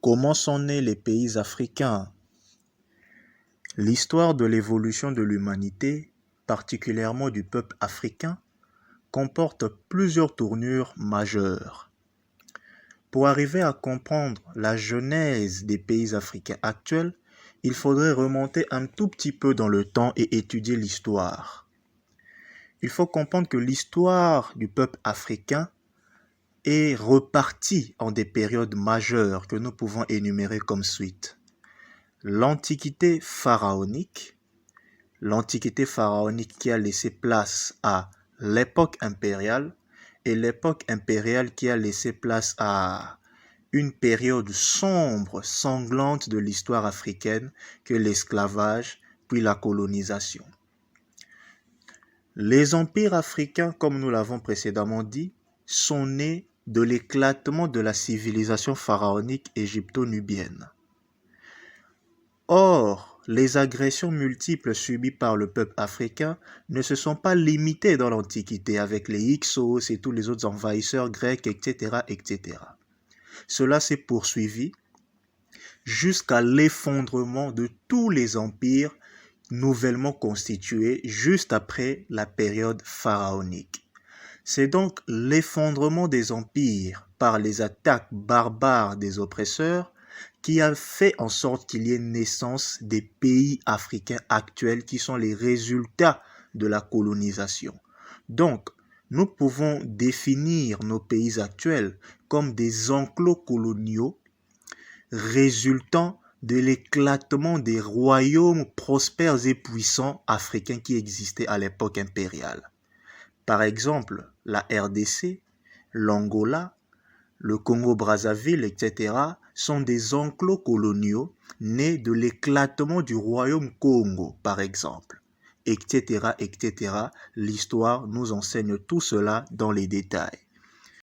Comment sont nés les pays africains? L'histoire de l'évolution de l'humanité, particulièrement du peuple africain, comporte plusieurs tournures majeures. Pour arriver à comprendre la genèse des pays africains actuels, il faudrait remonter un tout petit peu dans le temps et étudier l'histoire. Il faut comprendre que l'histoire du peuple africain est repartie en des périodes majeures que nous pouvons énumérer comme suite. L'Antiquité pharaonique qui a laissé place à l'époque impériale et l'époque impériale qui a laissé place à une période sombre, sanglante de l'histoire africaine que l'esclavage puis la colonisation. Les empires africains, comme nous l'avons précédemment dit, sont nés de l'éclatement de la civilisation pharaonique égypto-nubienne. Or, les agressions multiples subies par le peuple africain ne se sont pas limitées dans l'Antiquité avec les Hyksos et tous les autres envahisseurs grecs, etc., etc. Cela s'est poursuivi jusqu'à l'effondrement de tous les empires nouvellement constitués juste après la période pharaonique. C'est donc l'effondrement des empires par les attaques barbares des oppresseurs qui a fait en sorte qu'il y ait naissance des pays africains actuels qui sont les résultats de la colonisation. Donc, nous pouvons définir nos pays actuels comme des enclos coloniaux résultant de l'éclatement des royaumes prospères et puissants africains qui existaient à l'époque impériale. Par exemple, la RDC, l'Angola, le Congo-Brazzaville, etc. sont des enclos coloniaux nés de l'éclatement du royaume Congo, par exemple, etc., etc. L'histoire nous enseigne tout cela dans les détails.